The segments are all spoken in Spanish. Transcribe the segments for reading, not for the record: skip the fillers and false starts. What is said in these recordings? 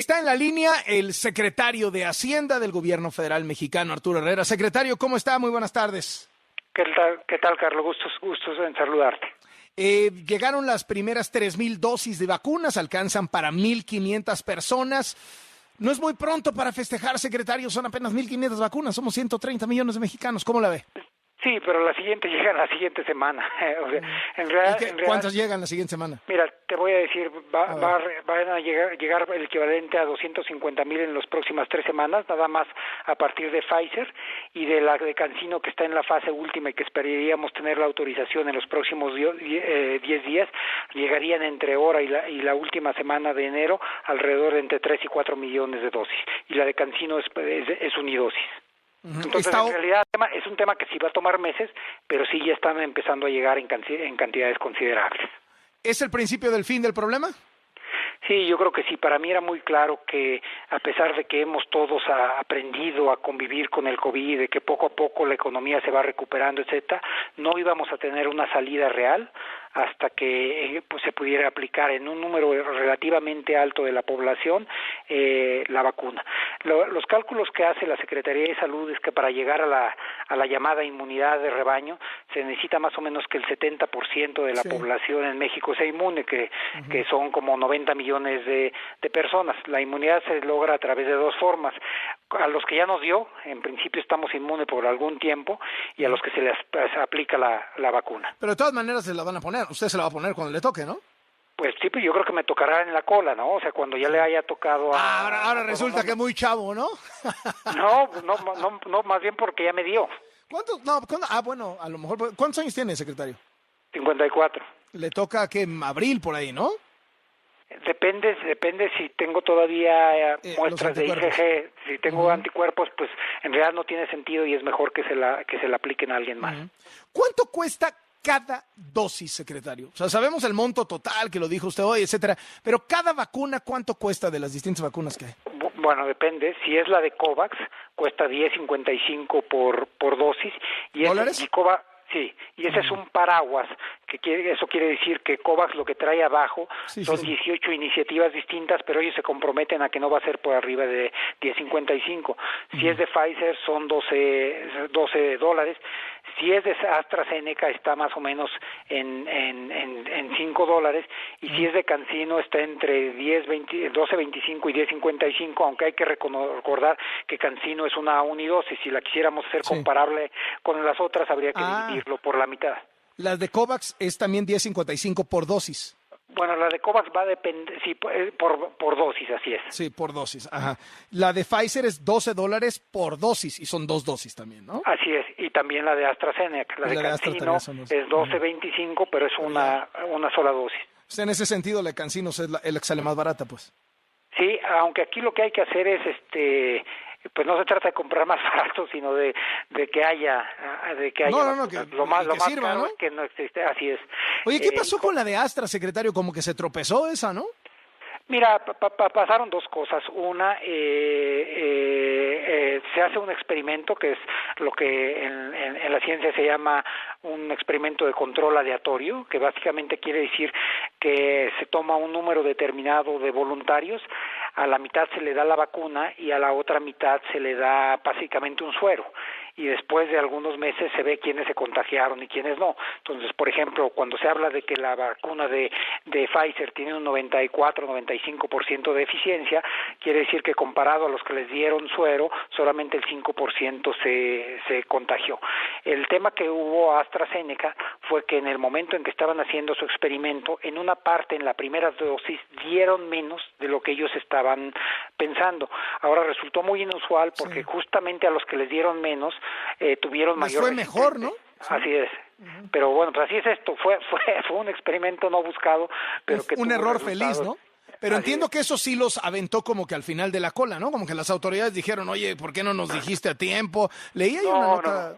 Está en la línea el secretario de Hacienda del Gobierno Federal Mexicano, Arturo Herrera. Secretario, ¿cómo está? Muy buenas tardes. ¿Qué tal, Carlos? Gustos en saludarte. Llegaron las primeras 3,000 dosis de vacunas, alcanzan para 1,500 personas. No es muy pronto para festejar, secretario, son apenas 1,500 vacunas, somos 130 millones de mexicanos. ¿Cómo la ve? Sí, pero la siguiente llega la siguiente semana. O sea, en realidad, ¿Cuántas llegan la siguiente semana? Mira, te voy a decir, van a llegar el equivalente a 250,000 en las próximas 3 semanas, nada más a partir de Pfizer y de la de CanSino, que está en la fase última y que esperaríamos tener la autorización en los próximos 10 días, llegarían entre ahora y la última semana de enero alrededor de entre 3 y 4 millones de dosis. Y la de CanSino es unidosis. Entonces, en realidad es un tema que sí va a tomar meses, pero sí ya están empezando a llegar en cantidades considerables. ¿Es el principio del fin del problema? Sí, yo creo que sí. Para mí era muy claro que a pesar de que hemos todos aprendido a convivir con el COVID, de que poco a poco la economía se va recuperando, etcétera, no íbamos a tener una salida real hasta que pues se pudiera aplicar en un número relativamente alto de la población la vacuna. Los cálculos que hace la Secretaría de Salud es que para llegar a la llamada inmunidad de rebaño se necesita más o menos que el 70% de la población en México sea inmune, que son como 90 millones de personas. La inmunidad se logra a través de dos formas. A los que ya nos dio, en principio estamos inmunes por algún tiempo, y a los que se les aplica la vacuna. Pero de todas maneras se la van a poner, usted se la va a poner cuando le toque, ¿no? Pues sí, pero yo creo que me tocará en la cola, ¿no? O sea, cuando ya le haya tocado a... Ahora resulta que muy chavo, ¿no? No, más bien porque ya me dio. ¿Cuántos? Bueno, a lo mejor... ¿Cuántos años tiene, secretario? 54. Le toca que en abril por ahí, ¿no? Depende si tengo todavía muestras de IgG, si tengo anticuerpos, pues en realidad no tiene sentido y es mejor que se la apliquen a alguien más. ¿Cuánto cuesta cada dosis, secretario? O sea, sabemos el monto total, que lo dijo usted hoy, etcétera, pero cada vacuna, ¿cuánto cuesta de las distintas vacunas que hay? Bueno, depende. Si es la de COVAX, cuesta $10.55 por dosis. Y ¿Dólares? Sí, y ese es un paraguas, eso quiere decir que COVAX lo que trae abajo son 18 iniciativas distintas, pero ellos se comprometen a que no va a ser por arriba de $10.55. Si es de Pfizer son $12. Si es de AstraZeneca está más o menos en $5, y si es de CanSino está entre 12.25 y 10.55, aunque hay que recordar que CanSino es una unidosis. Si la quisiéramos hacer comparable con las otras, habría que dividirlo por la mitad. La de COVAX es también 10.55 por dosis. Bueno, la de COVAX va a depender, sí, por dosis, así es. Sí, por dosis, ajá. La de Pfizer es $12 por dosis, y son 2 dosis también, ¿no? Así es, y también la de AstraZeneca. La de CanSino es 12.25, pero es una sola dosis. O sea, en ese sentido, la de CanSino es la que sale más barata, pues. Sí, aunque aquí lo que hay que hacer es, pues no se trata de comprar más barato, sino de que haya lo más sirva, caro, ¿no? Es que no existe, así es. Oye, ¿qué pasó con la de Astra, secretario? Como que se tropezó esa, ¿no? Mira, pasaron dos cosas. Una, se hace un experimento que es lo que en la ciencia se llama un experimento de control aleatorio, que básicamente quiere decir que se toma un número determinado de voluntarios, a la mitad se le da la vacuna y a la otra mitad se le da básicamente un suero, y después de algunos meses se ve quiénes se contagiaron y quiénes no. Entonces, por ejemplo, cuando se habla de que la vacuna de Pfizer tiene un 94-95% de eficiencia, quiere decir que comparado a los que les dieron suero, solamente el 5% se contagió. El tema que hubo a AstraZeneca fue que en el momento en que estaban haciendo su experimento, en una parte, en la primera dosis, dieron menos de lo que ellos estaban pensando. Ahora resultó muy inusual porque justamente a los que les dieron menos tuvieron mayor fue mejor, ¿no? Sí. Así es. Pero bueno, pues así es esto. Fue un experimento no buscado, pero que un error feliz, ¿no? Pero así entiendo es. Que eso sí los aventó como que al final de la cola, ¿no? Como que las autoridades dijeron, oye, ¿por qué no nos dijiste a tiempo? Leí ahí una nota...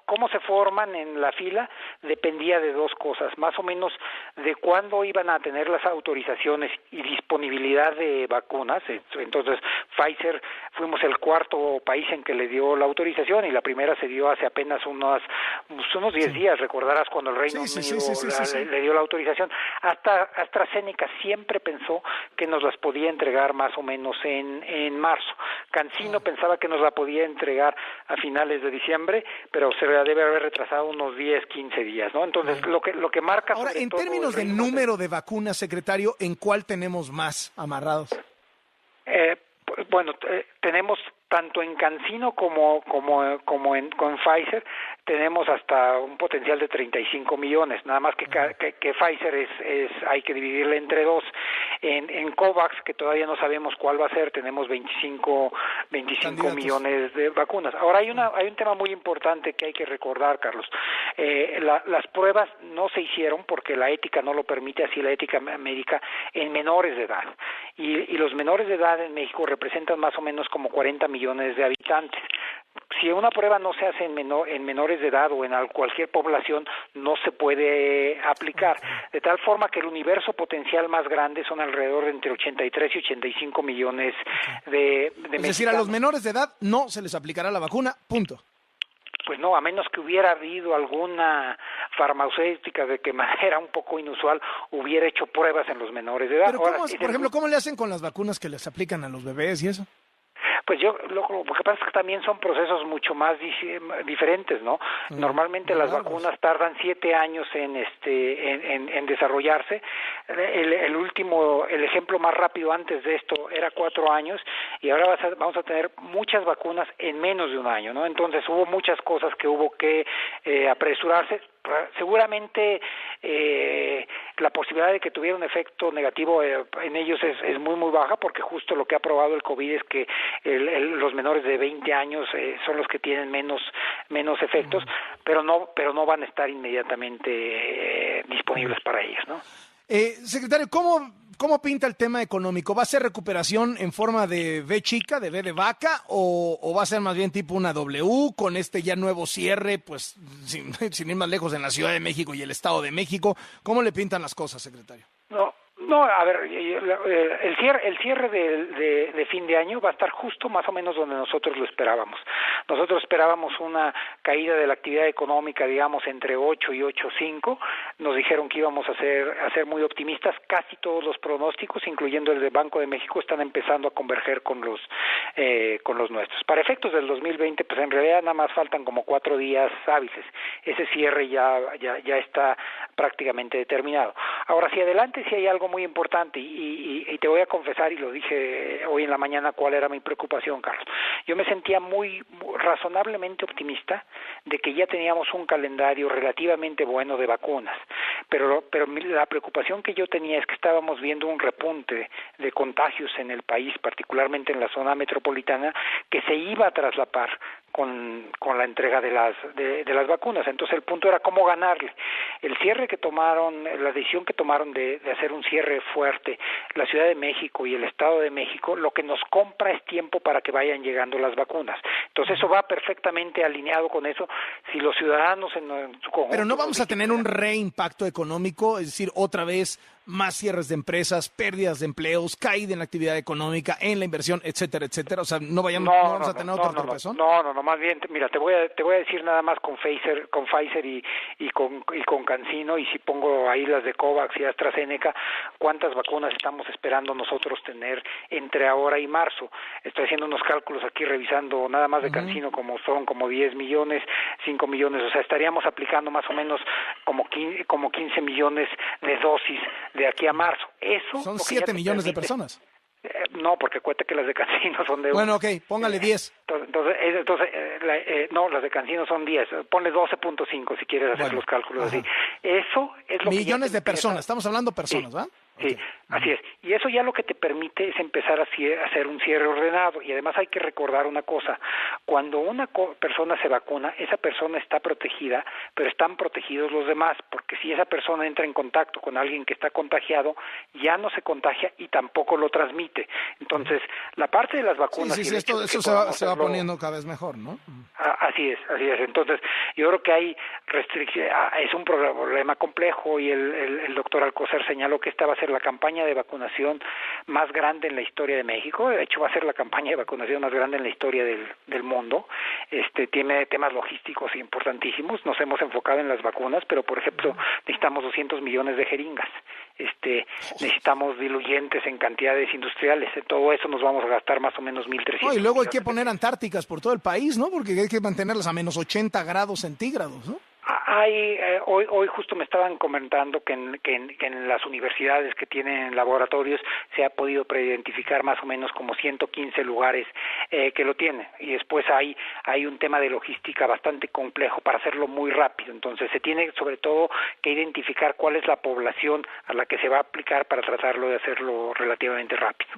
Cómo se forman en la fila dependía de dos cosas, más o menos de cuándo iban a tener las autorizaciones y disponibilidad de vacunas. Entonces Pfizer fuimos el cuarto país en que le dio la autorización, y la primera se dio hace apenas unos 10 días, recordarás cuando el Reino Unido le dio la autorización. Hasta AstraZeneca siempre pensó que nos las podía entregar más o menos en marzo. CanSino pensaba que nos la podía entregar a finales de diciembre, pero se debe haber retrasado unos 10, 15 días, ¿no? Entonces, lo que marca... Ahora, en términos de número de vacunas, secretario, ¿en cuál tenemos más amarrados? Tenemos tanto en CanSino como con Pfizer, tenemos hasta un potencial de 35 millones, nada más que Pfizer hay que dividirle entre dos. En COVAX, que todavía no sabemos cuál va a ser, tenemos 25 millones de vacunas. Ahora hay un tema muy importante que hay que recordar, Carlos. Las pruebas no se hicieron porque la ética no lo permite, así la ética médica, en menores de edad. Y los menores de edad en México representan más o menos como 40 millones de habitantes. Si una prueba no se hace en menores de edad o en cualquier población, no se puede aplicar. De tal forma que el universo potencial más grande son alrededor de entre 83 y 85 millones de mexicanos. Es decir, a los menores de edad no se les aplicará la vacuna, punto. Pues no, a menos que hubiera habido alguna farmacéutica de que manera un poco inusual hubiera hecho pruebas en los menores de edad. Pero por ejemplo, ¿cómo le hacen con las vacunas que les aplican a los bebés y eso? Pues lo que pasa es que también son procesos mucho más diferentes, ¿no? Normalmente las vacunas tardan 7 años en desarrollarse. El ejemplo más rápido antes de esto era 4 años, y ahora vamos a tener muchas vacunas en menos de un año, ¿no? Entonces hubo muchas cosas que hubo que apresurarse. Seguramente la posibilidad de que tuviera un efecto negativo en ellos es muy muy baja, porque justo lo que ha probado el COVID es que los menores de 20 años son los que tienen menos efectos, pero no van a estar inmediatamente disponibles para ellos, ¿no? Secretario, ¿cómo pinta el tema económico? ¿Va a ser recuperación en forma de V chica, de V de vaca, o va a ser más bien tipo una W con este ya nuevo cierre, pues sin ir más lejos, en la Ciudad de México y el Estado de México? ¿Cómo le pintan las cosas, secretario? No, a ver, el cierre de fin de año va a estar justo más o menos donde nosotros lo esperábamos. Nosotros esperábamos una caída de la actividad económica, digamos, entre 8 y 8.5. Nos dijeron que íbamos a ser muy optimistas. Casi todos los pronósticos, incluyendo el del Banco de México, están empezando a converger con los nuestros. Para efectos del 2020, pues en realidad nada más faltan como 4 días hábiles. Ese cierre ya está prácticamente determinado. Ahora, si adelante, si hay algo muy importante, y te voy a confesar, y lo dije hoy en la mañana, cuál era mi preocupación, Carlos. Yo me sentía muy razonablemente optimista de que ya teníamos un calendario relativamente bueno de vacunas, pero la preocupación que yo tenía es que estábamos viendo un repunte de contagios en el país, particularmente en la zona metropolitana, que se iba a traslapar con la entrega de las vacunas. Entonces el punto era cómo ganarle. El cierre que tomaron, la decisión que tomaron de hacer un cierre fuerte, la Ciudad de México y el Estado de México, lo que nos compra es tiempo para que vayan llegando las vacunas. Entonces eso va perfectamente alineado con eso. Si los ciudadanos en su conjunto... Pero no vamos a tener un reimpacto económico, es decir, otra vez más cierres de empresas, pérdidas de empleos, caída en la actividad económica, en la inversión, etcétera, etcétera. O sea, no vamos a tener otro tropezón. No, más bien, mira, te voy a decir nada más con Pfizer y con CanSino, y si pongo ahí las de COVAX y AstraZeneca, cuántas vacunas estamos esperando nosotros tener entre ahora y marzo. Estoy haciendo unos cálculos aquí, revisando nada más de CanSino, como 10 millones, 5 millones, o sea, estaríamos aplicando más o menos como 15 millones de dosis de aquí a marzo. Eso son 7 millones de personas. No, porque cuenta que las de CanSino son de... Bueno, ok, póngale 10. No, las de CanSino son 10. Ponle 12.5 si quieres hacer los cálculos así. Eso es lo millones de personas, estamos hablando personas, ¿va? Sí, así es. Y eso ya lo que te permite es empezar a hacer un cierre ordenado. Y además hay que recordar una cosa. Cuando una persona se vacuna, esa persona está protegida, pero están protegidos los demás, porque si esa persona entra en contacto con alguien que está contagiado, ya no se contagia y tampoco lo transmite. Entonces, la parte de las vacunas... Sí, eso se va poniendo cada vez mejor, ¿no? Así es. Entonces, yo creo que hay restricciones, es un problema complejo, y el doctor Alcocer señaló que esta va a ser la campaña de vacunación más grande en la historia de México. De hecho, va a ser la campaña de vacunación más grande en la historia del mundo. Tiene temas logísticos importantísimos. Nos hemos enfocado en las vacunas, pero, por ejemplo, necesitamos 200 millones de jeringas. Necesitamos diluyentes en cantidades industriales. En todo eso nos vamos a gastar más o menos 1.300. Y luego hay que poner antárticas por todo el país, ¿no? Porque hay que mantenerlas a menos 80 grados centígrados, ¿no? Hoy justo me estaban comentando que en las universidades que tienen laboratorios se ha podido preidentificar más o menos como 115 lugares que lo tienen, y después hay un tema de logística bastante complejo para hacerlo muy rápido. Entonces se tiene sobre todo que identificar cuál es la población a la que se va a aplicar para tratarlo de hacerlo relativamente rápido.